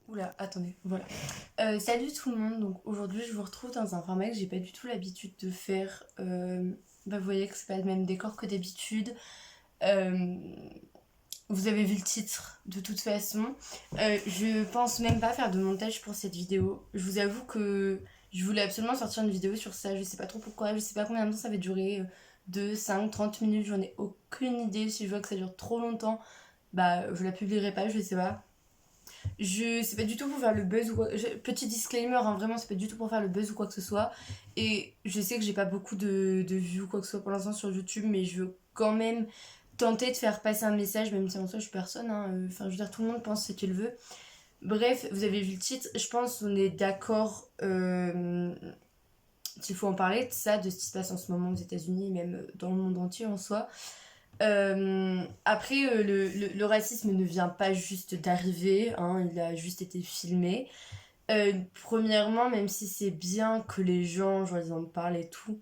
Oula, attendez, voilà. Salut tout le monde, donc aujourd'hui je vous retrouve dans un format que j'ai pas du tout l'habitude de faire. Vous voyez que c'est pas le même décor que d'habitude. Euh, Vous avez vu le titre de toute façon. Je pense même pas faire de montage pour cette vidéo. Je vous avoue que je voulais absolument sortir une vidéo sur ça, je sais pas trop pourquoi, je sais pas combien de temps ça va durer. 2, 5, 30 minutes, j'en ai aucune idée. Si je vois que ça dure trop longtemps, bah je la publierai pas, je sais pas. C'est pas du tout pour faire le buzz ou quoi. Petit disclaimer, hein, vraiment, c'est pas du tout pour faire le buzz ou quoi que ce soit. Et je sais que j'ai pas beaucoup de vues ou quoi que ce soit pour l'instant sur YouTube, mais je veux quand même tenter de faire passer un message, même si en soi je suis personne. Hein. Enfin, je veux dire, tout le monde pense ce qu'il veut. Bref, vous avez vu le titre, je pense qu'on est d'accord qu'il faut en parler de ça, de ce qui se passe en ce moment aux États-Unis, même dans le monde entier en soi. Après, le racisme ne vient pas juste d'arriver, hein, il a juste été filmé. Premièrement, même si c'est bien que les gens, genre, ils en parlent et tout,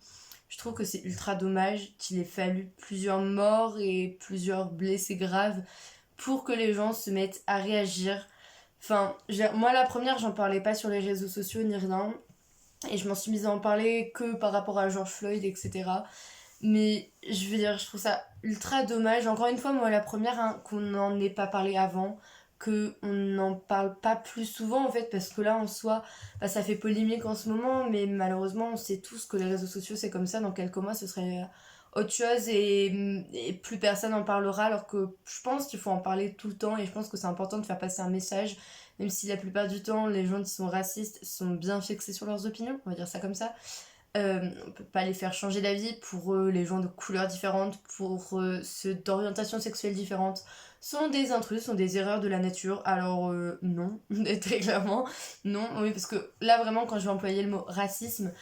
je trouve que c'est ultra dommage qu'il ait fallu plusieurs morts et plusieurs blessés graves pour que les gens se mettent à réagir. Enfin, moi la première, j'en parlais pas sur les réseaux sociaux ni rien, et je m'en suis mise à en parler que par rapport à George Floyd, etc. Mais je veux dire, je trouve ça ultra dommage. Encore une fois, moi, la première, hein, qu'on n'en ait pas parlé avant, qu'on n'en parle pas plus souvent, en fait, parce que là, en soi, bah, ça fait polémique en ce moment, mais malheureusement, on sait tous que les réseaux sociaux, c'est comme ça. Dans quelques mois, ce serait autre chose et plus personne en parlera, alors que je pense qu'il faut en parler tout le temps et je pense que c'est important de faire passer un message, même si la plupart du temps, les gens qui sont racistes sont bien fixés sur leurs opinions, on va dire ça comme ça. On peut pas les faire changer d'avis. Pour eux, les gens de couleurs différentes, pour ceux d'orientation sexuelle différente, sont des intrus, sont des erreurs de la nature. Alors non, très clairement, non. Oui, parce que là vraiment, quand je vais employer le mot racisme,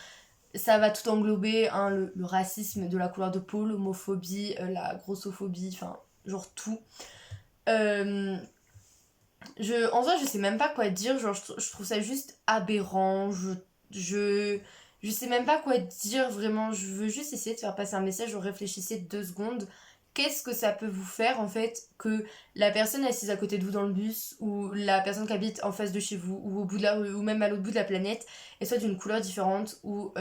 ça va tout englober, hein, le racisme de la couleur de peau, l'homophobie, la grossophobie, enfin, genre tout. Euh, en soi, je sais même pas quoi dire, genre, je trouve ça juste aberrant, je, je sais même pas quoi dire vraiment, je veux juste essayer de faire passer un message, je réfléchissais 2 secondes. Qu'est-ce que ça peut vous faire en fait que la personne assise à côté de vous dans le bus ou la personne qui habite en face de chez vous ou au bout de la rue ou même à l'autre bout de la planète elle soit d'une couleur différente ou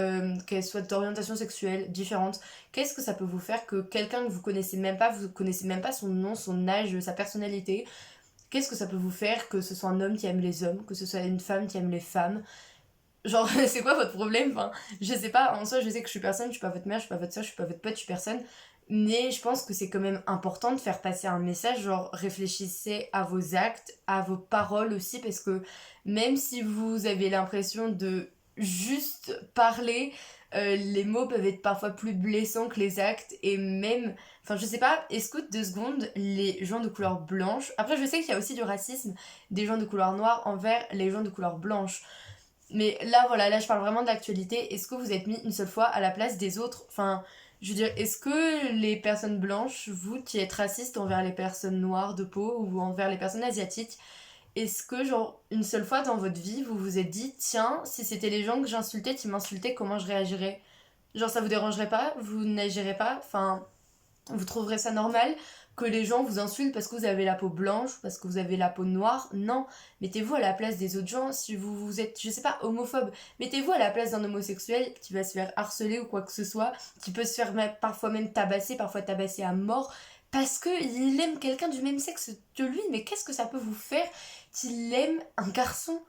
qu'elle soit d'orientation sexuelle différente? Qu'est-ce que ça peut vous faire que quelqu'un que vous connaissez même pas son nom, son âge, sa personnalité, qu'est-ce que ça peut vous faire que ce soit un homme qui aime les hommes, que ce soit une femme qui aime les femmes? Genre, c'est quoi votre problème? Enfin, je sais pas, en soi, je sais que je suis personne, je suis pas votre mère, je suis pas votre soeur, je suis pas votre pote, je suis personne. Mais je pense que c'est quand même important de faire passer un message, genre réfléchissez à vos actes, à vos paroles aussi, parce que même si vous avez l'impression de juste parler, les mots peuvent être parfois plus blessants que les actes, et même, enfin je sais pas, écoute 2 secondes, les gens de couleur blanche, après je sais qu'il y a aussi du racisme des gens de couleur noire envers les gens de couleur blanche, mais là, voilà, là, je parle vraiment d'actualité. Est-ce que vous êtes mis une seule fois à la place des autres? Enfin, je veux dire, est-ce que les personnes blanches, vous qui êtes raciste envers les personnes noires de peau ou envers les personnes asiatiques, est-ce que, genre, une seule fois dans votre vie, vous vous êtes dit, tiens, si c'était les gens que j'insultais qui m'insultaient, comment je réagirais? Genre, ça vous dérangerait pas? Vous n'agirez pas? Enfin, vous trouverez ça normal que les gens vous insultent parce que vous avez la peau blanche, parce que vous avez la peau noire? Non, mettez-vous à la place des autres gens. Si vous êtes, je sais pas, homophobe, mettez-vous à la place d'un homosexuel qui va se faire harceler ou quoi que ce soit, qui peut se faire parfois même tabasser, parfois tabasser à mort, parce qu'il aime quelqu'un du même sexe que lui. Mais qu'est-ce que ça peut vous faire qu'il aime un garçon?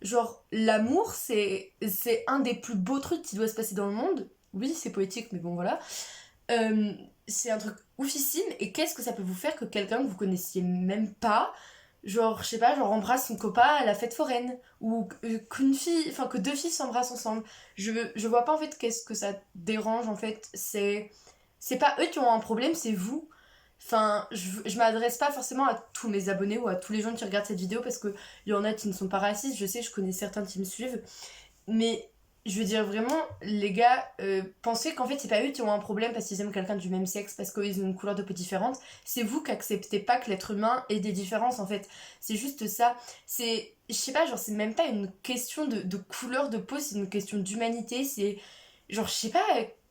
Genre, l'amour, c'est un des plus beaux trucs qui doit se passer dans le monde. Oui, c'est poétique, mais bon, voilà. Euh, c'est un truc oufissime, et qu'est-ce que ça peut vous faire que quelqu'un que vous connaissiez même pas, genre, je sais pas, genre embrasse son copain à la fête foraine, ou qu'une fille, enfin que 2 filles s'embrassent ensemble. Je vois pas en fait qu'est-ce que ça dérange en fait, c'est pas eux qui ont un problème, c'est vous. Enfin, je m'adresse pas forcément à tous mes abonnés ou à tous les gens qui regardent cette vidéo parce que il y en a qui ne sont pas racistes, je sais, je connais certains qui me suivent, mais je veux dire vraiment, les gars, pensez qu'en fait c'est pas eux qui ont un problème parce qu'ils aiment quelqu'un du même sexe, parce qu'ils ont une couleur de peau différente. C'est vous qui acceptez pas que l'être humain ait des différences en fait. C'est juste ça. Je sais pas, genre c'est même pas une question de couleur de peau, c'est une question d'humanité. C'est genre, je sais pas,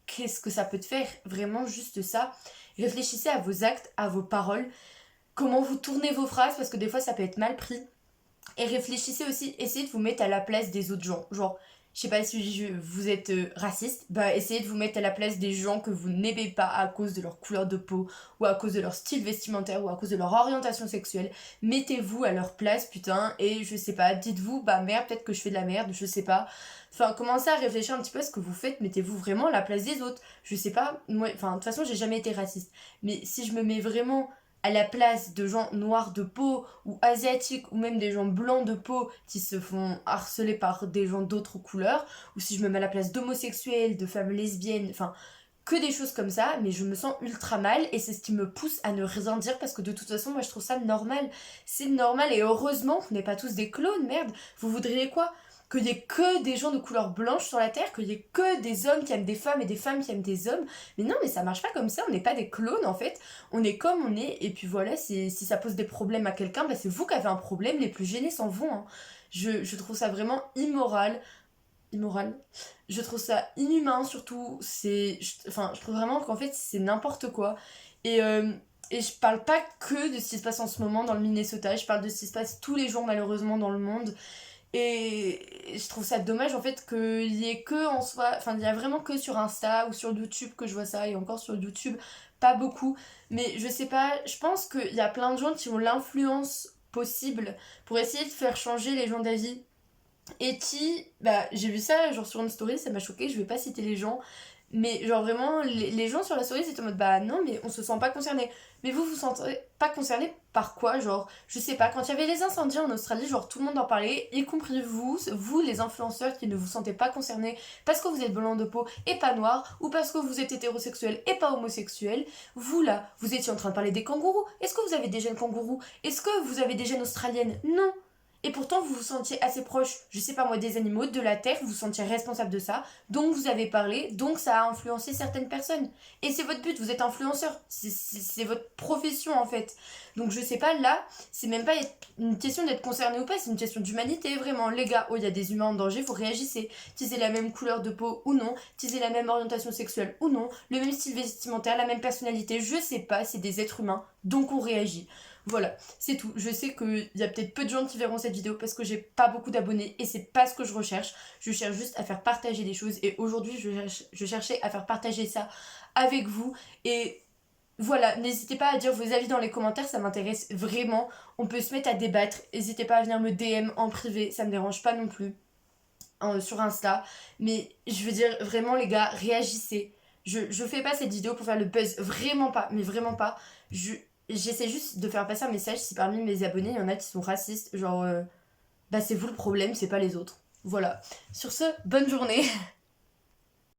qu'est-ce que ça peut te faire, vraiment juste ça. Réfléchissez à vos actes, à vos paroles, comment vous tournez vos phrases parce que des fois ça peut être mal pris. Et réfléchissez aussi, essayez de vous mettre à la place des autres gens. Genre, je sais pas si vous êtes raciste, bah essayez de vous mettre à la place des gens que vous n'aimez pas à cause de leur couleur de peau, ou à cause de leur style vestimentaire, ou à cause de leur orientation sexuelle. Mettez-vous à leur place, putain, et je sais pas, dites-vous, bah merde, peut-être que je fais de la merde, je sais pas. Enfin, commencez à réfléchir un petit peu à ce que vous faites, mettez-vous vraiment à la place des autres. Je sais pas, moi, enfin, de toute façon, j'ai jamais été raciste. Mais si je me mets vraiment à la place de gens noirs de peau ou asiatiques ou même des gens blancs de peau qui se font harceler par des gens d'autres couleurs, ou si je me mets à la place d'homosexuels, de femmes lesbiennes, enfin que des choses comme ça, mais je me sens ultra mal et c'est ce qui me pousse à ne rien dire parce que de toute façon moi je trouve ça normal. C'est normal et heureusement qu'on n'est pas tous des clones, merde. Vous voudriez quoi? Qu'il y ait que des gens de couleur blanche sur la terre, qu'il y ait que des hommes qui aiment des femmes et des femmes qui aiment des hommes. Mais non, mais ça marche pas comme ça, on n'est pas des clones en fait. On est comme on est, et puis voilà, si ça pose des problèmes à quelqu'un, bah c'est vous qui avez un problème, les plus gênés s'en vont. Hein. Je trouve ça vraiment immoral. Immoral. Je trouve ça inhumain surtout. Enfin, je trouve vraiment qu'en fait c'est n'importe quoi. Et, euh, et je parle pas que de ce qui se passe en ce moment dans le Minnesota, je parle de ce qui se passe tous les jours malheureusement dans le monde. Et je trouve ça dommage en fait qu'il y ait que en soi, enfin il y a vraiment que sur Insta ou sur YouTube que je vois ça, et encore sur YouTube, pas beaucoup. Mais je sais pas, je pense qu'il y a plein de gens qui ont l'influence possible pour essayer de faire changer les gens d'avis. Et qui, bah j'ai vu ça genre sur une story, ça m'a choqué, je vais pas citer les gens, mais genre vraiment, les gens sur la story, c'était en mode bah non, mais on se sent pas concerné. Mais vous vous sentez pas concerné par quoi? Genre, je sais pas, quand il y avait les incendies en Australie, genre tout le monde en parlait, y compris vous les influenceurs qui ne vous sentez pas concernés parce que vous êtes blanc de peau et pas noir, ou parce que vous êtes hétérosexuel et pas homosexuel. Vous là, vous étiez en train de parler des kangourous. Est-ce que vous avez des gènes kangourous? Est-ce que vous avez des gènes australiennes? Non. Et pourtant, vous vous sentiez assez proche, je sais pas moi, des animaux, de la terre, vous vous sentiez responsable de ça, donc vous avez parlé, donc ça a influencé certaines personnes. Et c'est votre but, vous êtes influenceur, c'est votre profession en fait. Donc je sais pas, là, c'est même pas une question d'être concerné ou pas, c'est une question d'humanité, vraiment. Les gars, oh, il y a des humains en danger, vous réagissez. Qu'ils aient la même couleur de peau ou non, qu'ils aient la même orientation sexuelle ou non, le même style vestimentaire, la même personnalité, je sais pas, c'est des êtres humains, donc on réagit. Voilà, c'est tout. Je sais qu'il y a peut-être peu de gens qui verront cette vidéo parce que j'ai pas beaucoup d'abonnés et c'est pas ce que je recherche. Je cherche juste à faire partager des choses et aujourd'hui je cherchais à faire partager ça avec vous. Et voilà, n'hésitez pas à dire vos avis dans les commentaires, ça m'intéresse vraiment. On peut se mettre à débattre. N'hésitez pas à venir me DM en privé, ça me dérange pas non plus, sur Insta. Mais je veux dire, vraiment les gars, réagissez. Je fais pas cette vidéo pour faire le buzz, vraiment pas, mais vraiment pas. J'essaie juste de faire passer un message si parmi mes abonnés il y en a qui sont racistes, genre bah c'est vous le problème, c'est pas les autres. Voilà. Sur ce, bonne journée.